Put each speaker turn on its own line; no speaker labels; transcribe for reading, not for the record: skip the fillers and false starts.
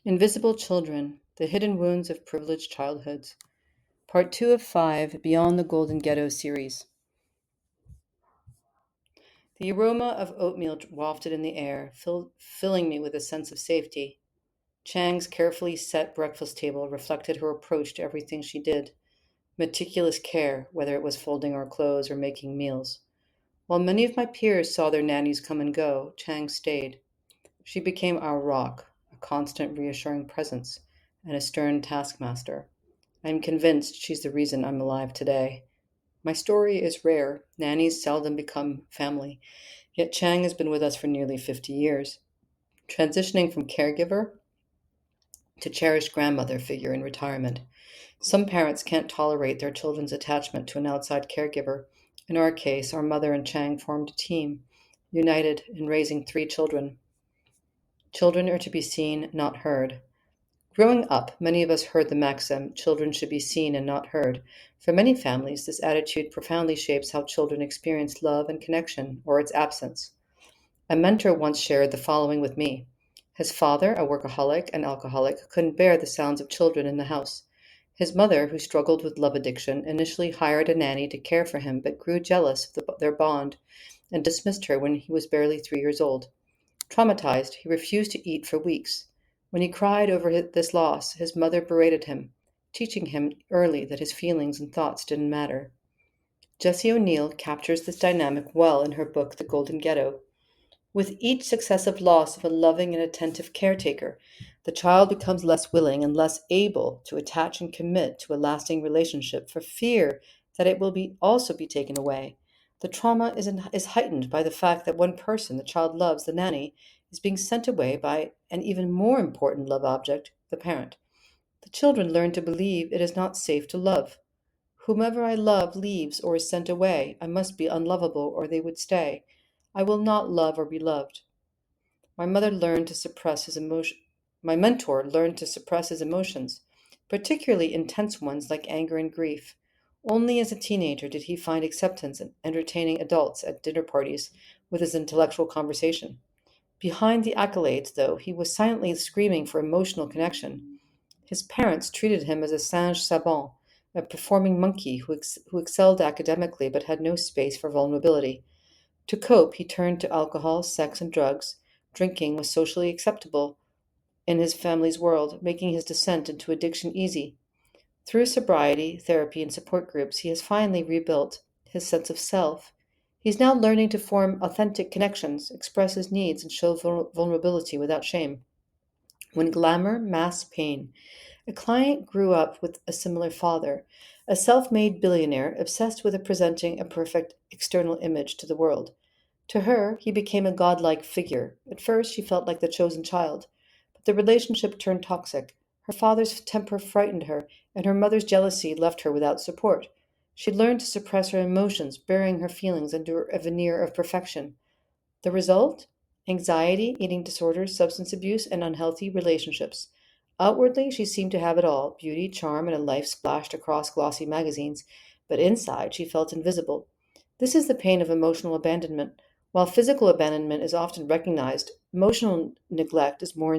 Invisible Children: The Hidden Wounds of Privileged Childhoods. Part 2 of 5, Beyond the Golden Ghetto series. The aroma of oatmeal wafted in the air, filling me with a sense of safety. Chang's carefully set breakfast table reflected her approach to everything she did, meticulous care, whether it was folding our clothes or making meals. While many of my peers saw their nannies come and go, Chang stayed. She became our rock, a constant reassuring presence, and a stern taskmaster. I am convinced she's the reason I'm alive today. My story is rare. Nannies seldom become family, yet Chang has been with us for nearly 50 years, transitioning from caregiver to cherished grandmother figure in retirement. Some parents can't tolerate their children's attachment to an outside caregiver. In our case, our mother and Chang formed a team, united in raising 3 children. Children are to be seen, not heard. Growing up, many of us heard the maxim, children should be seen and not heard. For many families, this attitude profoundly shapes how children experience love and connection, or its absence. A mentor once shared the following with me. His father, a workaholic and alcoholic, couldn't bear the sounds of children in the house. His mother, who struggled with love addiction, initially hired a nanny to care for him but grew jealous of their bond and dismissed her when he was barely 3 years old. Traumatized, he refused to eat for weeks. When he cried over this loss, his mother berated him, teaching him early that his feelings and thoughts didn't matter. Jessie O'Neill captures this dynamic well in her book The Golden Ghetto. With each successive loss of a loving and attentive caretaker, the child becomes less willing and less able to attach and commit to a lasting relationship for fear that it will also be taken away. The trauma is heightened by the fact that one person the child loves, the nanny, is being sent away by an even more important love object, the parent. The children learn to believe it is not safe to love. Whomever I love leaves or is sent away, I must be unlovable or they would stay. I will not love or be loved. My mother learned to suppress his emotion. My mentor learned to suppress his emotions, particularly intense ones like anger and grief. Only as a teenager did he find acceptance in entertaining adults at dinner parties with his intellectual conversation. Behind the accolades, though, he was silently screaming for emotional connection. His parents treated him as a singe savant, a performing monkey who excelled academically but had no space for vulnerability. To cope, he turned to alcohol, sex, and drugs. Drinking was socially acceptable in his family's world, making his descent into addiction easy. Through sobriety, therapy, and support groups, he has finally rebuilt his sense of self. He's now learning to form authentic connections, express his needs, and show vulnerability without shame. When glamour masks pain, a client grew up with a similar father, a self made billionaire obsessed with presenting a perfect external image to the world. To her, he became a godlike figure. At first, she felt like the chosen child, but the relationship turned toxic. Her father's temper frightened her, and her mother's jealousy left her without support. She learned to suppress her emotions, burying her feelings under a veneer of perfection. The result? Anxiety, eating disorders, substance abuse, and unhealthy relationships. Outwardly, she seemed to have it all beauty, charm, and a life splashed across glossy magazines, but inside she felt invisible. This is the pain of emotional abandonment. While physical abandonment is often recognized, emotional neglect is more